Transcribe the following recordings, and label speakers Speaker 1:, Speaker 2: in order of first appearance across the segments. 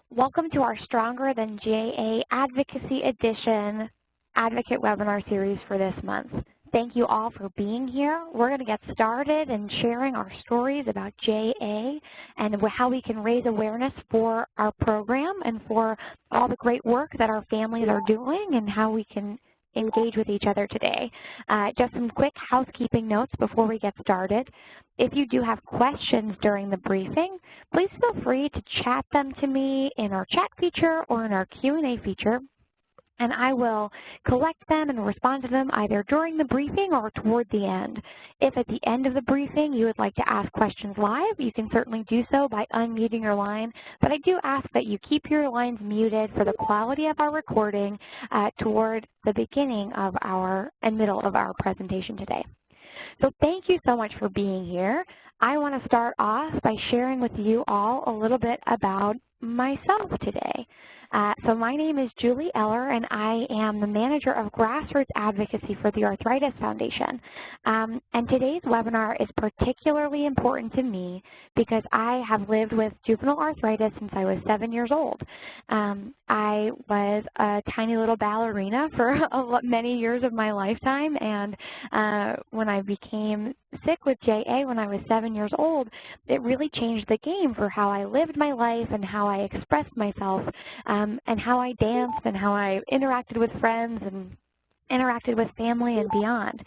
Speaker 1: Welcome to our Stronger Than JA Advocacy Edition Advocate Webinar Series for this month. Thank you all for being here. We're going to get started and sharing our stories about JA and how we can raise awareness for our program and for all the great work that our families are doing and how we can engage with each other today. Just some quick housekeeping notes before we get started. If you do have questions during the briefing, please feel free to chat them to me in our chat feature or in our Q&A feature, and I will collect them and respond to them either during the briefing or toward the end. If at the end of the briefing you would like to ask questions live, you can certainly do so by unmuting your line, but I do ask that you keep your lines muted for the quality of our recording toward the beginning of our and middle of our presentation today. So thank you so much for being here. I want to start off by sharing with you all a little bit about myself today. So my name is Julie Eller, and I am the manager of grassroots advocacy for the Arthritis Foundation. And today's webinar is particularly important to me because I have lived with juvenile arthritis since I was 7 years old. I was a tiny little ballerina for many years of my lifetime, and when I became sick with JA when I was 7 years old, it really changed the game for how I lived my life and how I expressed myself, and how I danced and how I interacted with friends and interacted with family and beyond.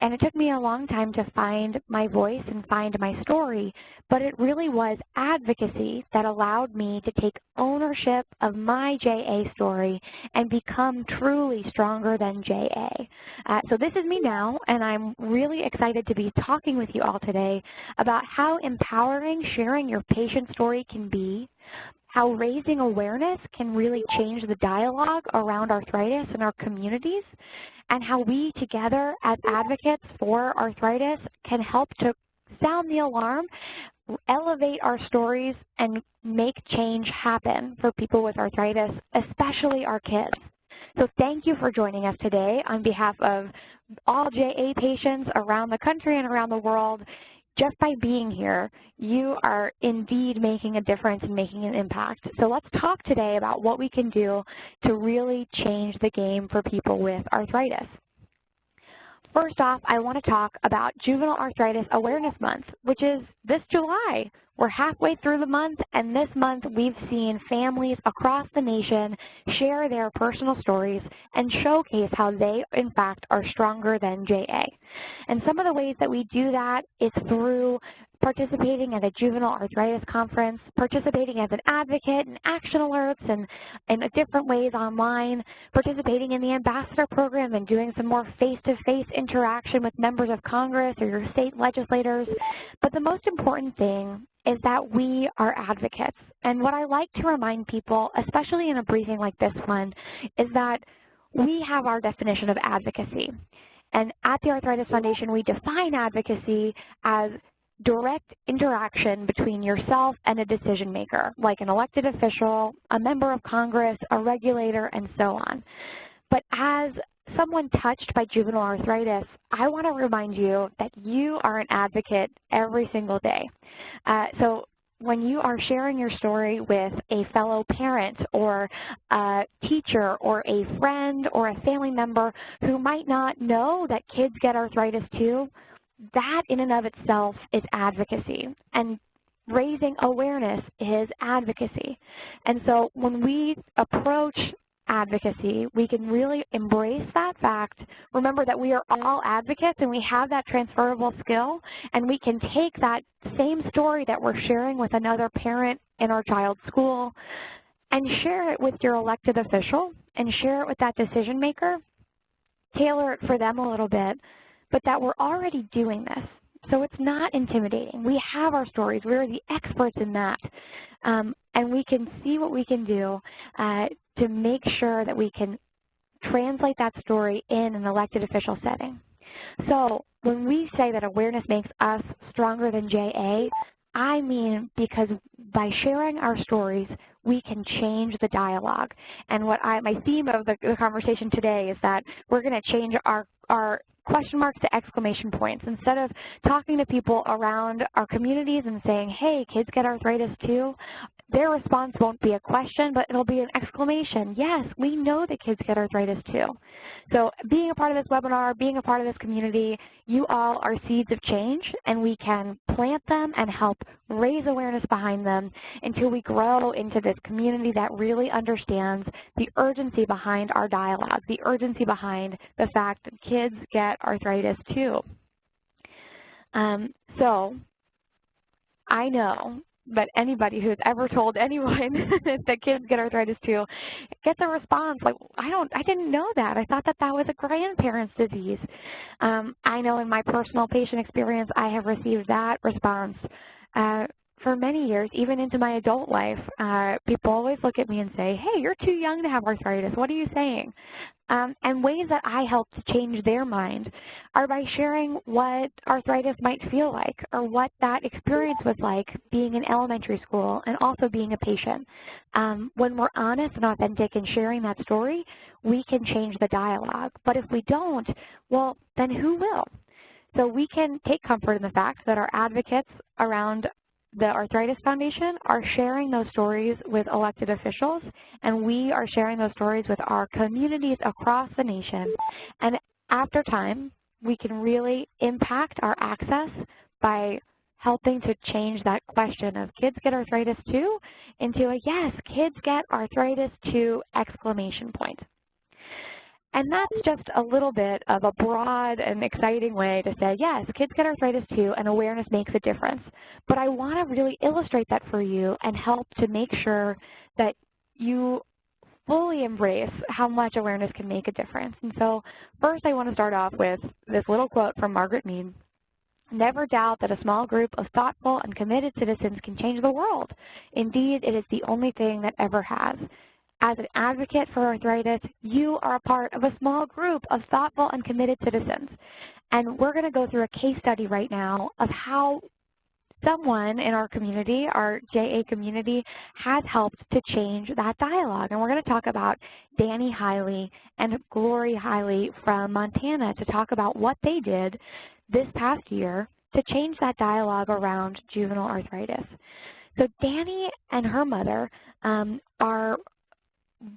Speaker 1: And it took me a long time to find my voice and find my story, but it really was advocacy that allowed me to take ownership of my JA story and become truly stronger than JA. So this is me now, and I'm really excited to be talking with you all today about how empowering sharing your patient story can be, how raising awareness can really change the dialogue around arthritis in our communities, and how we together as advocates for arthritis can help to sound the alarm, elevate our stories, and make change happen for people with arthritis, especially our kids. So thank you for joining us today on behalf of all JA patients around the country and around the world. Just by being here, you are indeed making a difference and making an impact. So let's talk today about what we can do to really change the game for people with arthritis. First off, I want to talk about Juvenile Arthritis Awareness Month, which is this July. We're halfway through the month, and this month we've seen families across the nation share their personal stories and showcase how they, in fact, are stronger than JA. And some of the ways that we do that is through participating at a juvenile arthritis conference, participating as an advocate in action alerts and in different ways online, participating in the ambassador program and doing some more face-to-face interaction with members of Congress or your state legislators. But the most important thing is that we are advocates. And what I like to remind people, especially in a briefing like this one, is that we have our definition of advocacy. And at the Arthritis Foundation, we define advocacy as direct interaction between yourself and a decision maker, like an elected official, a member of Congress, a regulator, and so on. But as someone touched by juvenile arthritis, I want to remind you that you are an advocate every single day. So when you are sharing your story with a fellow parent or a teacher or a friend or a family member who might not know that kids get arthritis too, that in and of itself is advocacy, and raising awareness is advocacy. And so when we approach advocacy, we can really embrace that fact, remember that we are all advocates and we have that transferable skill, and we can take that same story that we're sharing with another parent in our child's school and share it with your elected official and share it with that decision maker, tailor it for them a little bit, but that we're already doing this. So it's not intimidating. We have our stories. We're the experts in that. And we can see what we can do to make sure that we can translate that story in an elected official setting. So when we say that awareness makes us stronger than JA, I mean because by sharing our stories, we can change the dialogue. And my theme of the conversation today is that we're going to change our question marks to exclamation points. Instead of talking to people around our communities and saying, hey, kids get arthritis too, their response won't be a question, but it'll be an exclamation. Yes, we know that kids get arthritis too. So being a part of this webinar, being a part of this community, you all are seeds of change, and we can plant them and help raise awareness behind them until we grow into this community that really understands the urgency behind our dialogue, the urgency behind the fact that kids get arthritis too. So I know that anybody who's ever told anyone that kids get arthritis too gets a response like, I didn't know that. I thought that that was a grandparent's disease. I know in my personal patient experience, I have received that response for many years, even into my adult life. People always look at me and say, hey, you're too young to have arthritis. What are you saying? And ways that I help to change their mind are by sharing what arthritis might feel like or what that experience was like being in elementary school and also being a patient. When we're honest and authentic in sharing that story, we can change the dialogue. But if we don't, well, then who will? So we can take comfort in the fact that our advocates around the Arthritis Foundation are sharing those stories with elected officials, and we are sharing those stories with our communities across the nation. And after time, we can really impact our access by helping to change that question of kids get arthritis too into a yes, kids get arthritis too exclamation point. And that's just a little bit of a broad and exciting way to say, yes, kids get arthritis too, and awareness makes a difference. But I want to really illustrate that for you and help to make sure that you fully embrace how much awareness can make a difference. And so first I want to start off with this little quote from Margaret Mead. Never doubt that a small group of thoughtful and committed citizens can change the world. Indeed, it is the only thing that ever has. As an advocate for arthritis, you are a part of a small group of thoughtful and committed citizens. And we're going to go through a case study right now of how someone in our community, our JA community, has helped to change that dialogue. And we're going to talk about Danny Hiley and Glory Hiley from Montana to talk about what they did this past year to change that dialogue around juvenile arthritis. So Danny and her mother are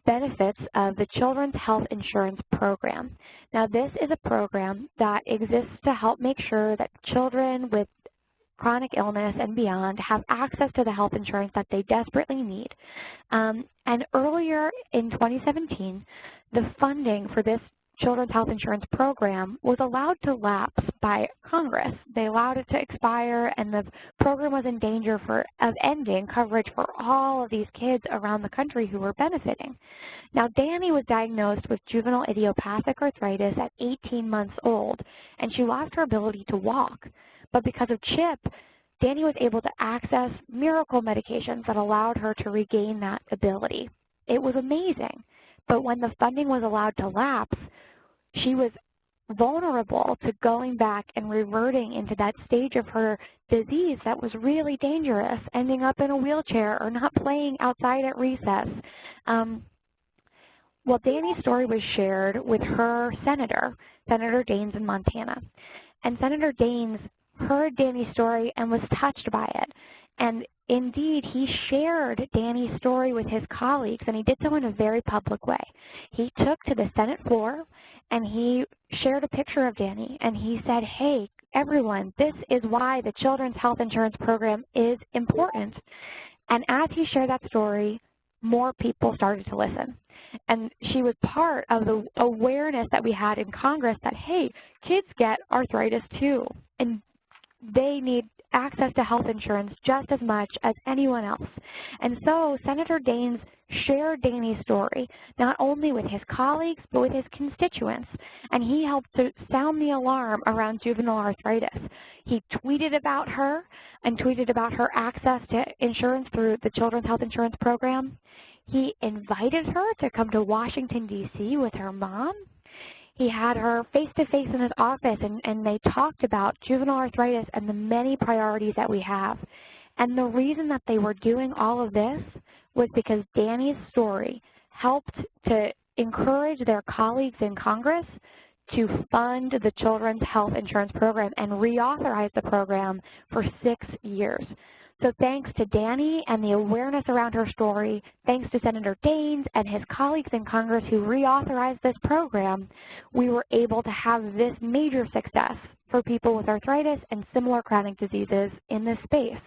Speaker 1: benefits of the Children's Health Insurance Program. Now, this is a program that exists to help make sure that children with chronic illness and beyond have access to the health insurance that they desperately need. And earlier in 2017, the funding for this Children's Health Insurance Program was allowed to lapse by Congress. They allowed it to expire, and the program was in danger of ending coverage for all of these kids around the country who were benefiting. Now, Danny was diagnosed with juvenile idiopathic arthritis at 18 months old, and she lost her ability to walk. But because of CHIP, Danny was able to access miracle medications that allowed her to regain that ability. It was amazing. But when the funding was allowed to lapse, she was vulnerable to going back and reverting into that stage of her disease that was really dangerous, ending up in a wheelchair or not playing outside at recess. Well, Danny's story was shared with her senator, Senator Daines in Montana. And Senator Daines heard Danny's story and was touched by it. And indeed, he shared Danny's story with his colleagues, and he did so in a very public way. He took to the Senate floor, and he shared a picture of Danny, and he said, hey, everyone, this is why the Children's Health Insurance Program is important. And as he shared that story, more people started to listen. And she was part of the awareness that we had in Congress that, hey, kids get arthritis too, and they need access to health insurance just as much as anyone else. And so Senator Daines shared Danny's story, not only with his colleagues, but with his constituents. And he helped to sound the alarm around juvenile arthritis. He tweeted about her and tweeted about her access to insurance through the Children's Health Insurance Program. He invited her to come to Washington, D.C. with her mom. He had her face-to-face in his office, and they talked about juvenile arthritis and the many priorities that we have. And the reason that they were doing all of this was because Danny's story helped to encourage their colleagues in Congress to fund the Children's Health Insurance Program and reauthorize the program for 6 years. So thanks to Danny and the awareness around her story, thanks to Senator Daines and his colleagues in Congress who reauthorized this program, we were able to have this major success for people with arthritis and similar chronic diseases in this space.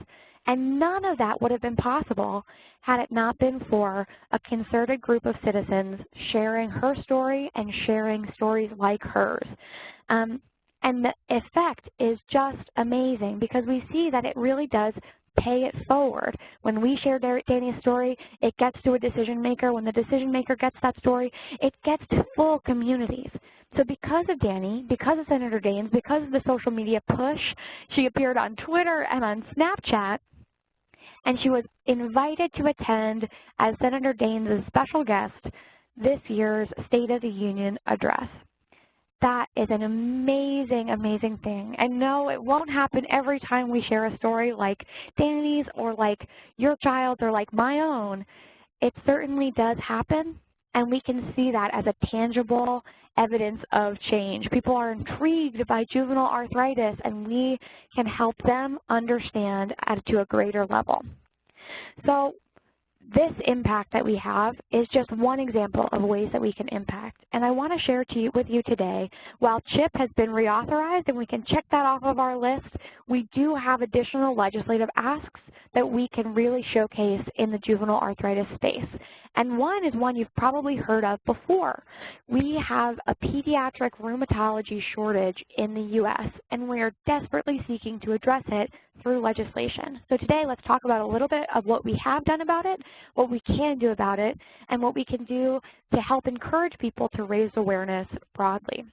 Speaker 1: And none of that would have been possible had it not been for a concerted group of citizens sharing her story and sharing stories like hers. And the effect is just amazing because we see that it really does pay it forward. When we share Danny's story, it gets to a decision maker. When the decision maker gets that story, it gets to full communities. So because of Danny, because of Senator Daines, because of the social media push, she appeared on Twitter and on Snapchat, and she was invited to attend as Senator Daines' special guest this year's State of the Union address. That is an amazing, amazing thing. And no, it won't happen every time we share a story like Danny's or like your child's or like my own. It certainly does happen, and we can see that as a tangible evidence of change. People are intrigued by juvenile arthritis, and we can help them understand to a greater level. So this impact that we have is just one example of ways that we can impact. And I want to share with you today, while CHIP has been reauthorized and we can check that off of our list, we do have additional legislative asks that we can really showcase in the juvenile arthritis space. And one is one you've probably heard of before. We have a pediatric rheumatology shortage in the U.S., and we are desperately seeking to address it through legislation. So today, let's talk about a little bit of what we have done about it, what we can do about it, and what we can do to help encourage people to raise awareness broadly.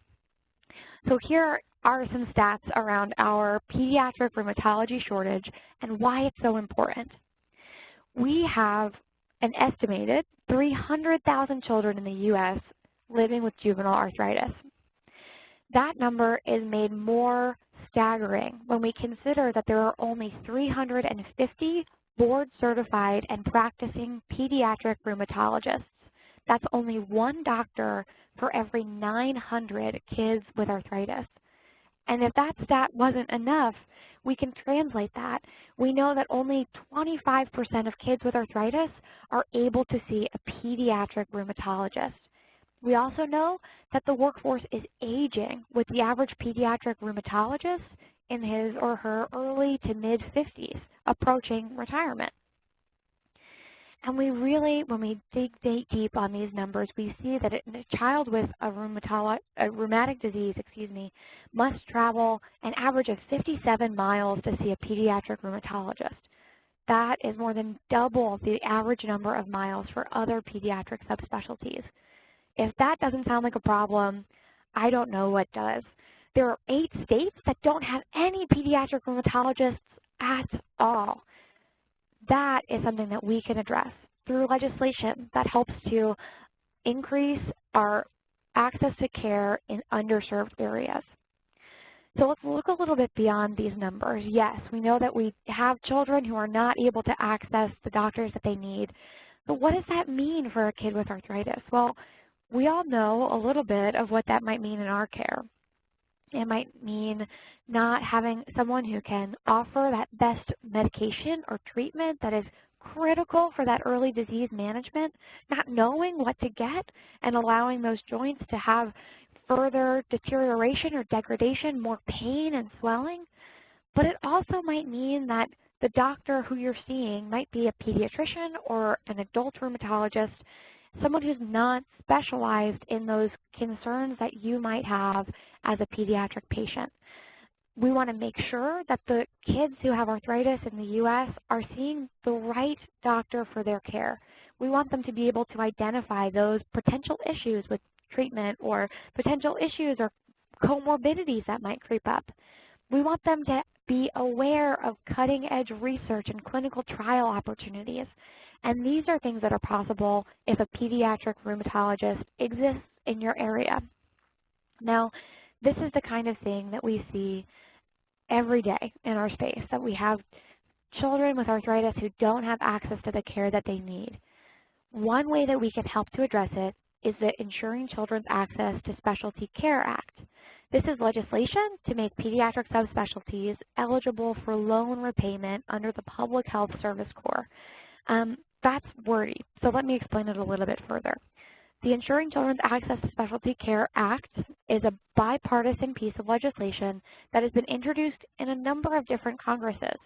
Speaker 1: So here are some stats around our pediatric rheumatology shortage and why it's so important. We have an estimated 300,000 children in the U.S. living with juvenile arthritis. That number is made more staggering when we consider that there are only 350 board-certified and practicing pediatric rheumatologists. That's only one doctor for every 900 kids with arthritis. And if that stat wasn't enough, we can translate that. We know that only 25% of kids with arthritis are able to see a pediatric rheumatologist. We also know that the workforce is aging, with the average pediatric rheumatologist in his or her early to mid-50s, approaching retirement. And we really, when we dig deep on these numbers, we see that a child with a rheumatic disease, must travel an average of 57 miles to see a pediatric rheumatologist. That is more than double the average number of miles for other pediatric subspecialties. If that doesn't sound like a problem, I don't know what does. There are 8 states that don't have any pediatric rheumatologists at all. That is something that we can address through legislation that helps to increase our access to care in underserved areas. So let's look a little bit beyond these numbers. Yes, we know that we have children who are not able to access the doctors that they need, but what does that mean for a kid with arthritis? Well, we all know a little bit of what that might mean in our care. It might mean not having someone who can offer that best medication or treatment that is critical for that early disease management, not knowing what to get and allowing those joints to have further deterioration or degradation, more pain and swelling. But it also might mean that the doctor who you're seeing might be a pediatrician or an adult rheumatologist, someone who's not specialized in those concerns that you might have as a pediatric patient. We want to make sure that the kids who have arthritis in the U.S. are seeing the right doctor for their care. We want them to be able to identify those potential issues with treatment or potential issues or comorbidities that might creep up. We want them to be aware of cutting-edge research and clinical trial opportunities. And these are things that are possible if a pediatric rheumatologist exists in your area. Now, this is the kind of thing that we see every day in our space, that we have children with arthritis who don't have access to the care that they need. One way that we can help to address it is the Ensuring Children's Access to Specialty Care Act. This is legislation to make pediatric subspecialties eligible for loan repayment under the Public Health Service Corps. That's wordy, so let me explain it a little bit further. The Ensuring Children's Access to Specialty Care Act is a bipartisan piece of legislation that has been introduced in a number of different Congresses.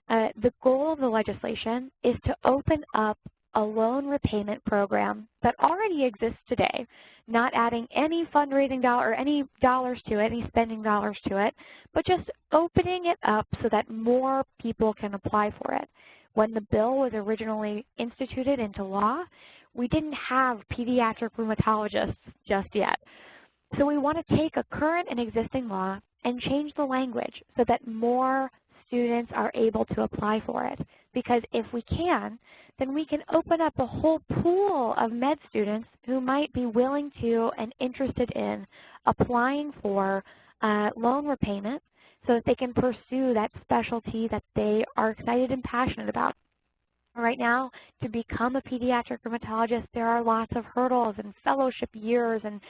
Speaker 1: The goal of the legislation is to open up a loan repayment program that already exists today, not adding any fundraising dollar or any dollars to it, any spending dollars to it, but just opening it up so that more people can apply for it. When the bill was originally instituted into law, we didn't have pediatric rheumatologists just yet. So we want to take a current and existing law and change the language so that more students are able to apply for it. Because if we can, then we can open up a whole pool of med students who might be willing to and interested in applying for loan repayment so that they can pursue that specialty that they are excited and passionate about. Right now, to become a pediatric rheumatologist, there are lots of hurdles and fellowship years and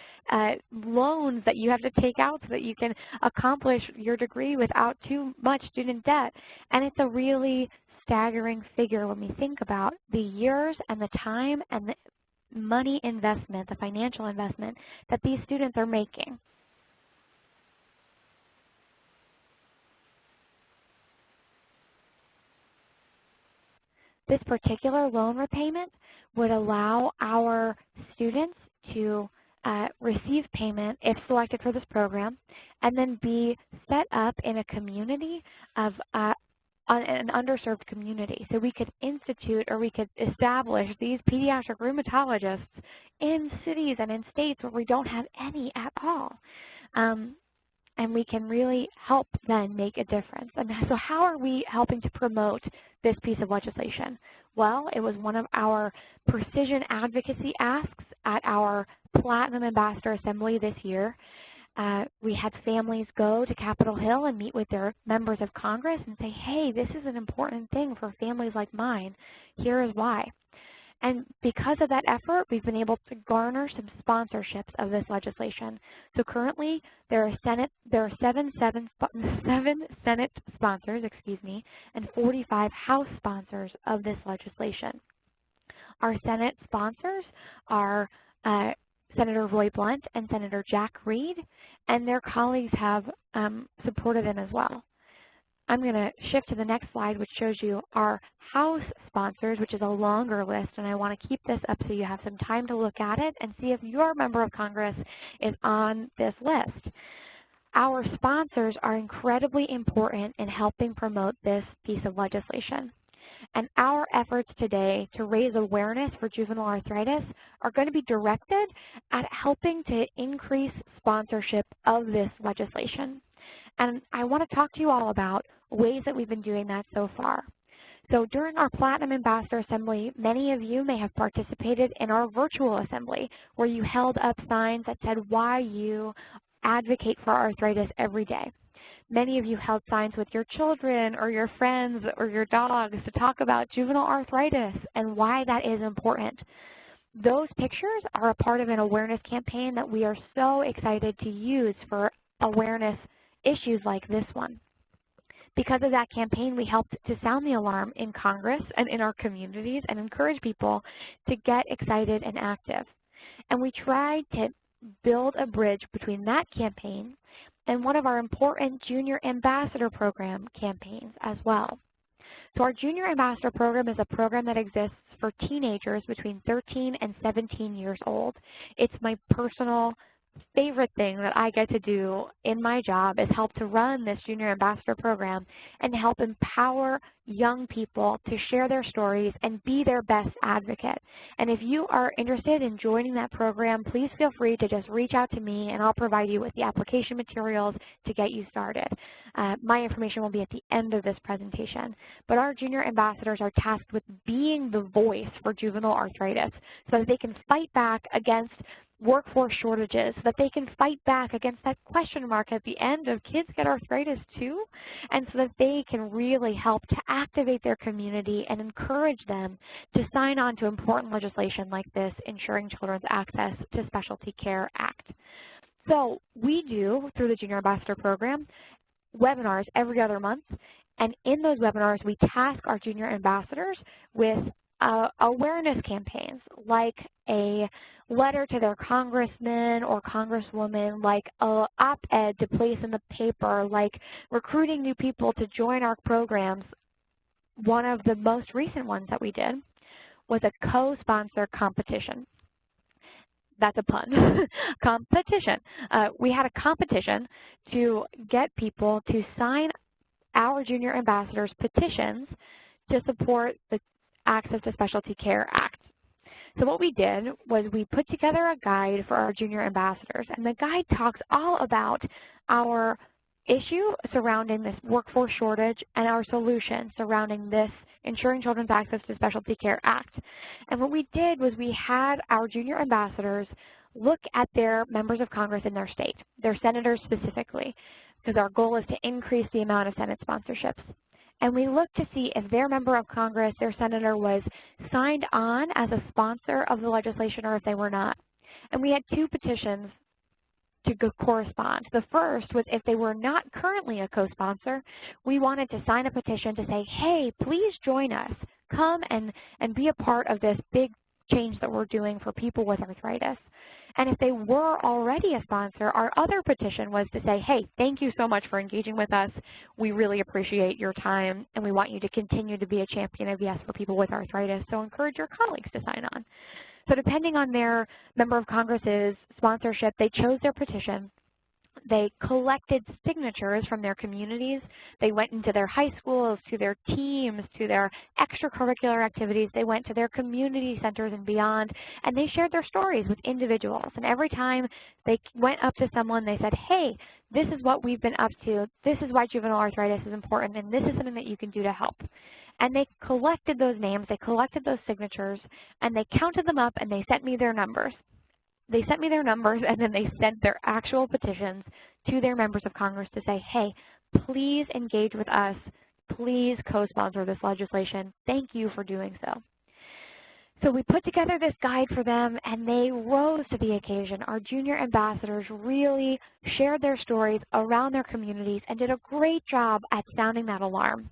Speaker 1: loans that you have to take out so that you can accomplish your degree without too much student debt. And it's a really staggering figure when we think about the years and the time and the money investment, the financial investment that these students are making. This particular loan repayment would allow our students to receive payment if selected for this program and then be set up in a community of an underserved community. So we could institute or we could establish these pediatric rheumatologists in cities and in states where we don't have any at all. And we can really help then make a difference. And so how are we helping to promote this piece of legislation? Well, it was one of our precision advocacy asks at our Platinum Ambassador Assembly this year. We had families go to Capitol Hill and meet with their members of Congress and say, hey, this is an important thing for families like mine. Here is why. And because of that effort, we've been able to garner some sponsorships of this legislation. So currently, there are seven Senate sponsors, and 45 House sponsors of this legislation. Our Senate sponsors are Senator Roy Blunt and Senator Jack Reed, and their colleagues have supported them as well. I'm going to shift to the next slide, which shows you our House sponsors, which is a longer list, and I want to keep this up so you have some time to look at it and see if your member of Congress is on this list. Our sponsors are incredibly important in helping promote this piece of legislation. And our efforts today to raise awareness for juvenile arthritis are going to be directed at helping to increase sponsorship of this legislation. And I want to talk to you all about ways that we've been doing that so far. So during our Platinum Ambassador Assembly, many of you may have participated in our virtual assembly where you held up signs that said why you advocate for arthritis every day. Many of you held signs with your children or your friends or your dogs to talk about juvenile arthritis and why that is important. Those pictures are a part of an awareness campaign that we are so excited to use for awareness issues like this one. Because of that campaign, we helped to sound the alarm in Congress and in our communities and encourage people to get excited and active. And we tried to build a bridge between that campaign and one of our important Junior Ambassador Program campaigns as well. So our Junior Ambassador Program is a program that exists for teenagers between 13 and 17 years old. It's my personal favorite thing that I get to do in my job is help to run this Junior Ambassador Program and help empower young people to share their stories and be their best advocate. And if you are interested in joining that program, please feel free to just reach out to me and I'll provide you with the application materials to get you started. My information will be at the end of this presentation. But our junior ambassadors are tasked with being the voice for juvenile arthritis so that they can fight back against workforce shortages, that they can fight back against that question mark at the end of kids get arthritis too, and so that they can really help to activate their community and encourage them to sign on to important legislation like this Ensuring Children's Access to Specialty Care Act. So we do, through the Junior Ambassador Program, webinars every other month, and in those webinars we task our junior ambassadors with awareness campaigns, like a letter to their congressman or congresswoman, like a op-ed to place in the paper, like recruiting new people to join our programs. One of the most recent ones that we did was a co-sponsor competition. That's a pun. Competition. We had a competition to get people to sign our junior ambassadors' petitions to support the Access to Specialty Care Act. So what we did was we put together a guide for our junior ambassadors, and the guide talks all about our issue surrounding this workforce shortage and our solution surrounding this Ensuring Children's Access to Specialty Care Act. And what we did was we had our junior ambassadors look at their members of Congress in their state, their senators specifically, because our goal is to increase the amount of Senate sponsorships. And we looked to see if their member of Congress, their senator, was signed on as a sponsor of the legislation or if they were not. And we had two petitions to correspond. The first was if they were not currently a co-sponsor, we wanted to sign a petition to say, hey, please join us. Come and be a part of this big change that we're doing for people with arthritis. And if they were already a sponsor, our other petition was to say, hey, thank you so much for engaging with us. We really appreciate your time, and we want you to continue to be a champion of yes for people with arthritis. So encourage your colleagues to sign on. So depending on their member of Congress's sponsorship, they chose their petition. They collected signatures from their communities. They went into their high schools, to their teams, to their extracurricular activities. They went to their community centers and beyond, and they shared their stories with individuals. And every time they went up to someone, they said, hey, this is what we've been up to. This is why juvenile arthritis is important, and this is something that you can do to help. And they collected those names, they collected those signatures, and they counted them up, and they sent me their numbers. They sent me their numbers, and then they sent their actual petitions to their members of Congress to say, hey, please engage with us. Please co-sponsor this legislation. Thank you for doing so. So we put together this guide for them, and they rose to the occasion. Our junior ambassadors really shared their stories around their communities and did a great job at sounding that alarm.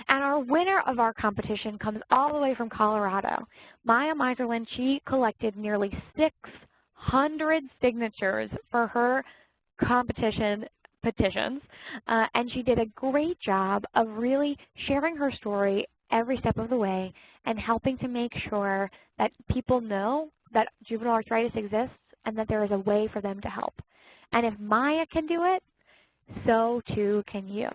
Speaker 1: And our winner of our competition comes all the way from Colorado. Maya Miserlin, she collected nearly 600 signatures for her competition petitions, and she did a great job of really sharing her story every step of the way and helping to make sure that people know that juvenile arthritis exists and that there is a way for them to help. And if Maya can do it, so too can you.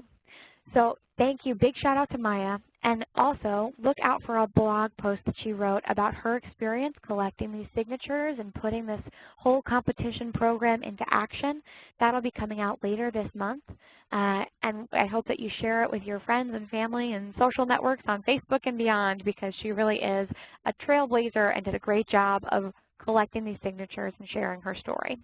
Speaker 1: So thank you. Big shout out to Maya. And also look out for a blog post that she wrote about her experience collecting these signatures and putting this whole competition program into action. That'll be coming out later this month. And I hope that you share it with your friends and family and social networks on Facebook and beyond, because she really is a trailblazer and did a great job of collecting these signatures and sharing her story.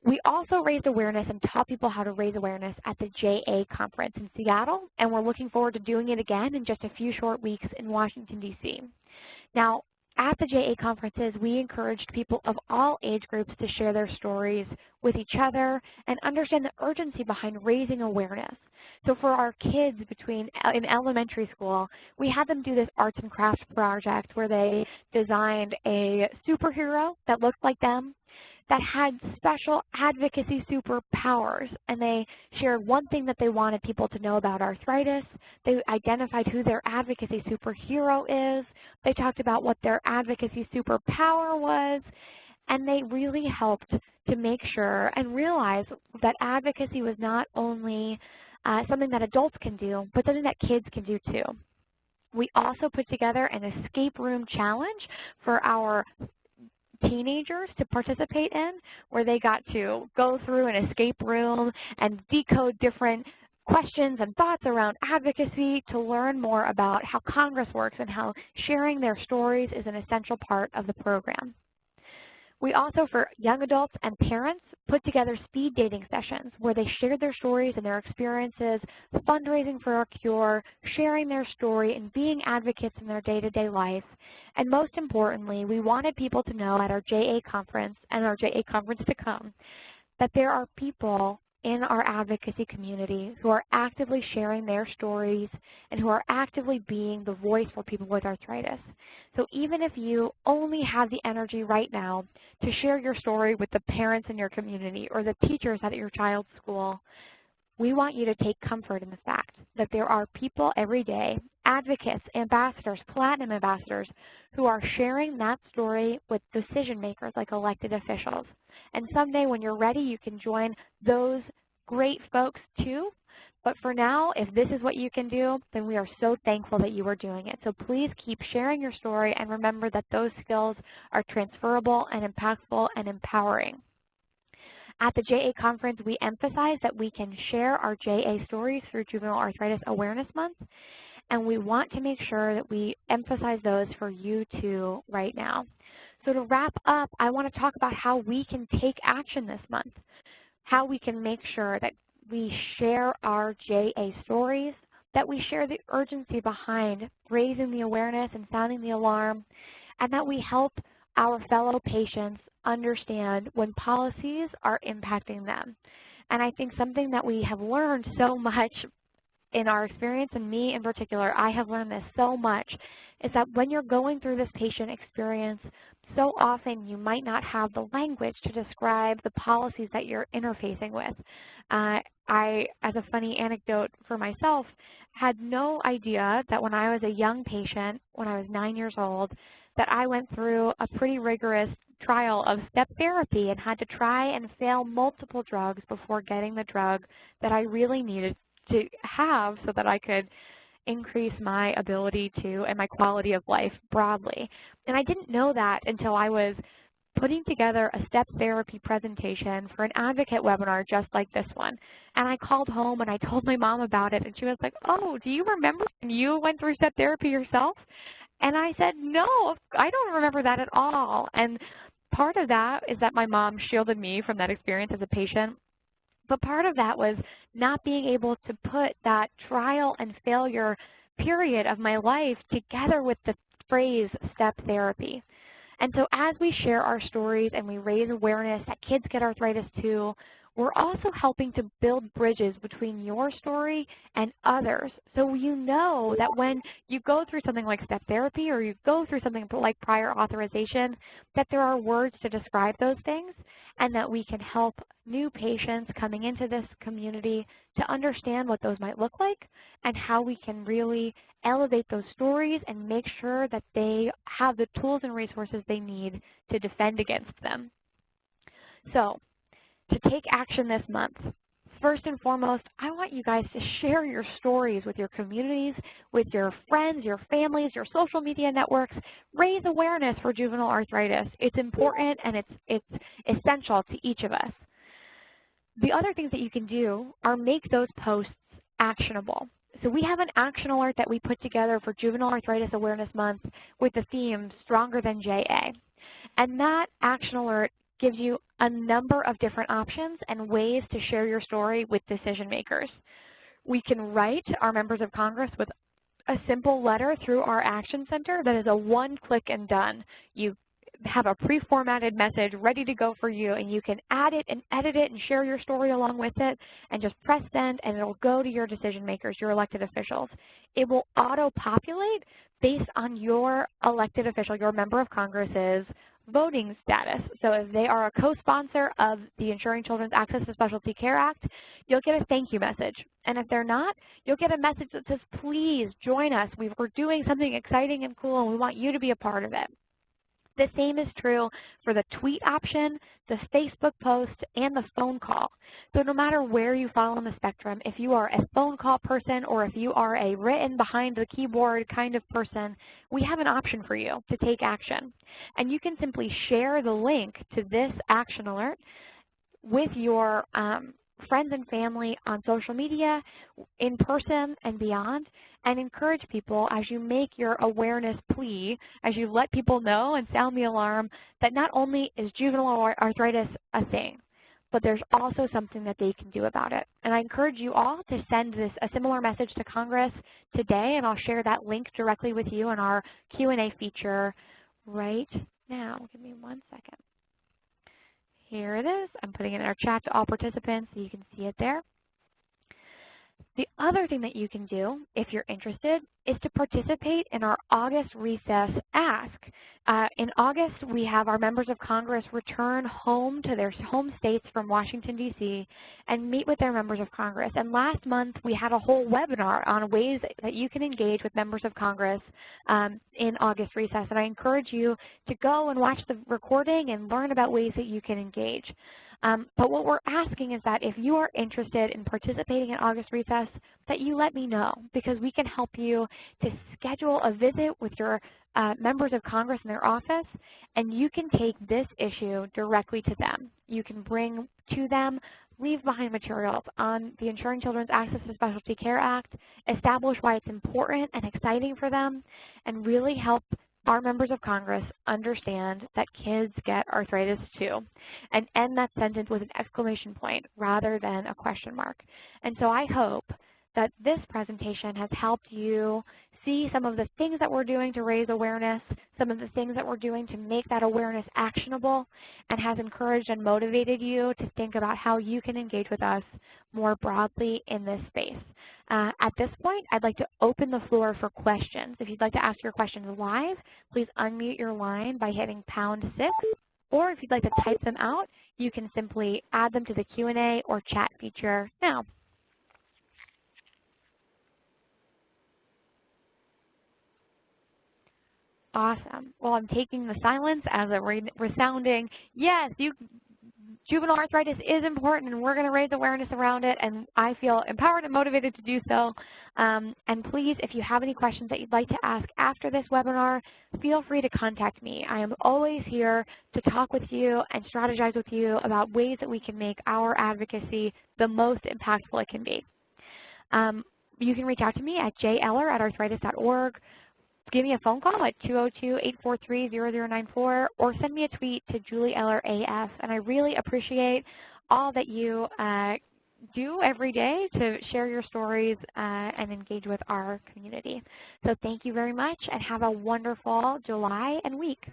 Speaker 1: We also raised awareness and taught people how to raise awareness at the JA conference in Seattle, and we're looking forward to doing it again in just a few short weeks in Washington, D.C. Now, at the JA conferences, we encouraged people of all age groups to share their stories with each other and understand the urgency behind raising awareness. So for our kids in elementary school, we had them do this arts and crafts project where they designed a superhero that looked like them, that had special advocacy superpowers, and they shared one thing that they wanted people to know about arthritis. They identified who their advocacy superhero is. They talked about what their advocacy superpower was, and they really helped to make sure and realize that advocacy was not only something that adults can do, but something that kids can do too. We also put together an escape room challenge for our teenagers to participate in, where they got to go through an escape room and decode different questions and thoughts around advocacy to learn more about how Congress works and how sharing their stories is an essential part of the program. We also, for young adults and parents, put together speed dating sessions where they shared their stories and their experiences, fundraising for a cure, sharing their story, and being advocates in their day-to-day life. And most importantly, we wanted people to know at our JA conference and our JA conference to come that there are people in our advocacy community who are actively sharing their stories and who are actively being the voice for people with arthritis. So even if you only have the energy right now to share your story with the parents in your community or the teachers at your child's school, we want you to take comfort in the fact that there are people every day, advocates, ambassadors, platinum ambassadors, who are sharing that story with decision makers like elected officials. And someday when you're ready, you can join those great folks too. But for now, if this is what you can do, then we are so thankful that you are doing it. So please keep sharing your story and remember that those skills are transferable and impactful and empowering. At the JA conference, we emphasize that we can share our JA stories through Juvenile Arthritis Awareness Month, and we want to make sure that we emphasize those for you too right now. So to wrap up, I want to talk about how we can take action this month, how we can make sure that we share our JA stories, that we share the urgency behind raising the awareness and sounding the alarm, and that we help our fellow patients understand when policies are impacting them. And I think something that we have learned so much in our experience, and me in particular, I have learned this so much, is that when you're going through this patient experience, so often you might not have the language to describe the policies that you're interfacing with. I, as a funny anecdote for myself, had no idea that when I was a young patient, when I was 9 years old, that I went through a pretty rigorous trial of step therapy and had to try and fail multiple drugs before getting the drug that I really needed to have so that I could increase my ability to and my quality of life broadly. And I didn't know that until I was putting together a step therapy presentation for an advocate webinar just like this one. And I called home and I told my mom about it, and she was like, "Oh, do you remember when you went through step therapy yourself?" And I said, "No, I don't remember that at all." And part of that is that my mom shielded me from that experience as a patient. But part of that was not being able to put that trial and failure period of my life together with the phrase step therapy. And so as we share our stories and we raise awareness that kids get arthritis too, we're also helping to build bridges between your story and others. So you know that when you go through something like step therapy or you go through something like prior authorization, that there are words to describe those things and that we can help new patients coming into this community to understand what those might look like and how we can really elevate those stories and make sure that they have the tools and resources they need to defend against them. So, to take action this month, first and foremost, I want you guys to share your stories with your communities, with your friends, your families, your social media networks. Raise awareness for juvenile arthritis. It's important and it's essential to each of us. The other things that you can do are make those posts actionable. So we have an action alert that we put together for Juvenile Arthritis Awareness Month with the theme Stronger Than JA. And that action alert gives you a number of different options and ways to share your story with decision makers. We can write our members of Congress with a simple letter through our Action Center that is a one-click and done. You have a pre-formatted message ready to go for you, and you can add it and edit it and share your story along with it and just press send, and it'll go to your decision makers, your elected officials. It will auto-populate based on your elected official, your member of Congress's voting status. So if they are a co-sponsor of the Ensuring Children's Access to Specialty Care Act, you'll get a thank you message. And if they're not, you'll get a message that says, please join us. We're doing something exciting and cool, and we want you to be a part of it. The same is true for the tweet option, the Facebook post, and the phone call. So no matter where you fall on the spectrum, if you are a phone call person or if you are a written behind the keyboard kind of person, we have an option for you to take action. And you can simply share the link to this action alert with your friends and family on social media, in person and beyond, and encourage people as you make your awareness plea, as you let people know and sound the alarm that not only is juvenile arthritis a thing, but there's also something that they can do about it. And I encourage you all to send a similar message to Congress today, and I'll share that link directly with you in our Q&A feature right now. Give me 1 second. Here it is. I'm putting it in our chat to all participants so you can see it there. The other thing that you can do, if you're interested, is to participate in our August Recess Ask. In August, we have our members of Congress return home to their home states from Washington, D.C., and meet with their members of Congress. And last month, we had a whole webinar on ways that you can engage with members of Congress in August Recess. And I encourage you to go and watch the recording and learn about ways that you can engage. But what we're asking is that if you are interested in participating in August Recess, that you let me know, because we can help you to schedule a visit with your members of Congress in their office, and you can take this issue directly to them. You can bring to them leave behind materials on the Ensuring Children's Access to Specialty Care Act, establish why it's important and exciting for them, and really help our members of Congress understand that kids get arthritis too, and end that sentence with an exclamation point rather than a question mark. And so I hope that this presentation has helped you see some of the things that we're doing to raise awareness, some of the things that we're doing to make that awareness actionable, and has encouraged and motivated you to think about how you can engage with us more broadly in this space. At this point, I'd like to open the floor for questions. If you'd like to ask your questions live, please unmute your line by hitting #6, or if you'd like to type them out, you can simply add them to the Q&A or chat feature now. Awesome. Well, I'm taking the silence as a resounding, yes, juvenile arthritis is important, and we're going to raise awareness around it, and I feel empowered and motivated to do so. And please, if you have any questions that you'd like to ask after this webinar, feel free to contact me. I am always here to talk with you and strategize with you about ways that we can make our advocacy the most impactful it can be. You can reach out to me at jeller@arthritis.org. Give me a phone call at 202-843-0094, or send me a tweet to Julie Eller AF. And I really appreciate all that you do every day to share your stories and engage with our community. So thank you very much, and have a wonderful July and week.